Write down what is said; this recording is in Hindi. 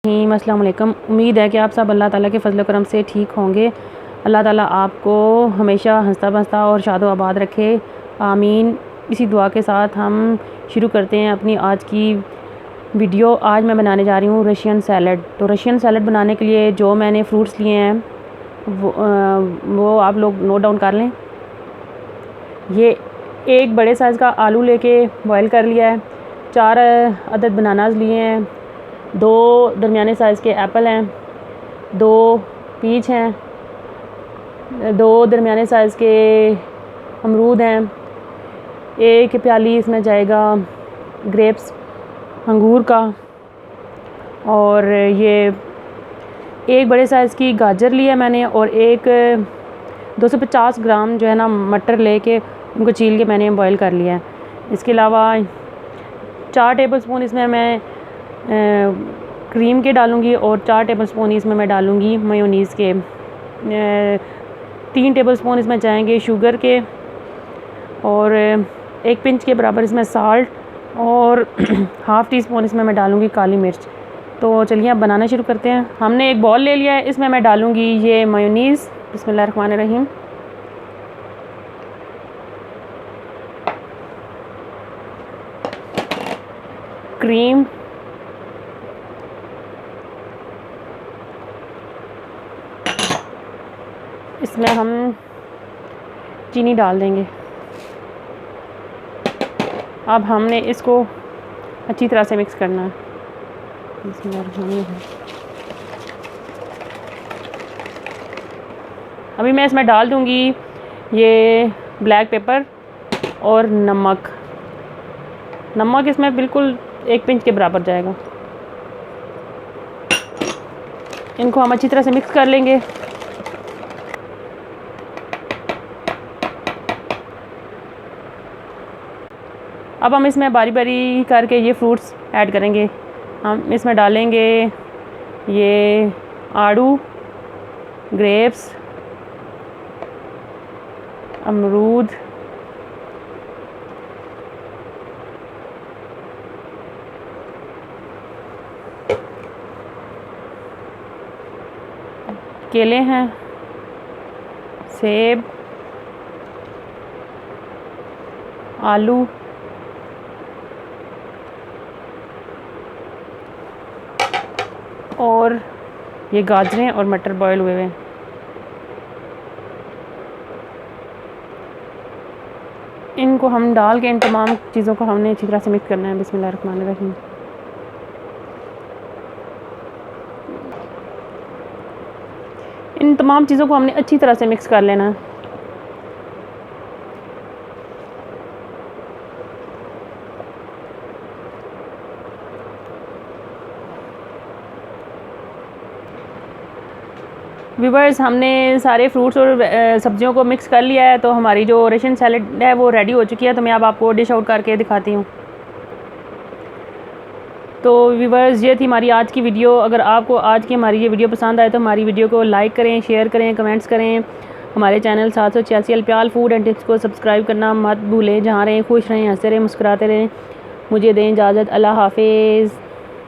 अस्सलाम वालेकुम। उम्मीद है कि आप सब अल्लाह ताला के फजल करम से ठीक होंगे। अल्लाह ताला आपको हमेशा हंसता बसता और शादो आबाद रखे, आमीन। इसी दुआ के साथ हम शुरू करते हैं अपनी आज की वीडियो। आज मैं बनाने जा रही हूँ रशियन सैलड। तो रशियन सैलड बनाने के लिए जो मैंने फ्रूट्स लिए हैं वो आप लोग नोट डाउन कर लें। ये एक बड़े साइज़ का आलू लेके बॉयल कर लिया है, 4 अदद बनानास लिए हैं, 2 दरमियाने साइज़ के एप्पल हैं, 2 पीच हैं, 2 दरमियाने साइज़ के अमरूद हैं, 1 प्याली इसमें जाएगा ग्रेप्स अंगूर का, और ये 1 बड़े साइज़ की गाजर लिया मैंने, और एक 250 ग्राम जो है ना मटर लेके उनको छील के मैंने बॉईल कर लिया है। इसके अलावा 4 टेबलस्पून इसमें मैं क्रीम के डालूँगी, और 4 टेबलस्पून इसमें मैं डालूँगी मेयोनीज़ के, 3 टेबलस्पून इसमें जाएंगे शुगर के, और 1 पिंच के बराबर इसमें साल्ट, और हाफ़ टी स्पून इसमें मैं डालूँगी काली मिर्च। तो चलिए अब बनाना शुरू करते हैं। हमने एक बॉल ले लिया है, इसमें मैं डालूँगी ये मेयोनीज़। बिस्मिल्लाहिर्रहमानिर्रहीम। क्रीम, इसमें हम चीनी डाल देंगे। अब हमने इसको अच्छी तरह से मिक्स करना है। अभी मैं इसमें डाल दूँगी ये ब्लैक पेपर और नमक। नमक इसमें बिल्कुल 1 पिंच के बराबर जाएगा। इनको हम अच्छी तरह से मिक्स कर लेंगे। अब हम इसमें बारी बारी करके ये फ्रूट्स ऐड करेंगे। हम इसमें डालेंगे ये आड़ू, ग्रेप्स, अमरूद, केले हैं, सेब, आलू, और ये गाजरें और मटर बॉयल हुए हैं। इनको हम डाल के इन तमाम चीज़ों को हमने अच्छी तरह से मिक्स करना है। बिस्मिल्लाहिर्रहमानिर्रहीम। इन तमाम चीज़ों को हमने अच्छी तरह से मिक्स कर लेना है। व्यूअर्स, हमने सारे फ्रूट्स और सब्जियों को मिक्स कर लिया है, तो हमारी जो रशियन सैलड है वो रेडी हो चुकी है। तो मैं अब आपको डिश आउट करके दिखाती हूँ। तो व्यूअर्स, ये थी हमारी आज की वीडियो। अगर आपको आज की हमारी ये वीडियो पसंद आए तो हमारी वीडियो को लाइक करें, शेयर करें, कमेंट्स करें। हमारे चैनल 786 अल्प्याल फूड एंड टिप्स को सब्सक्राइब करना मत भूलें। जहाँ रहें खुश रहें, हंसते रहें, मुस्कुराते रहें। मुझे दें इजाज़त। अल्लाह हाफिज़।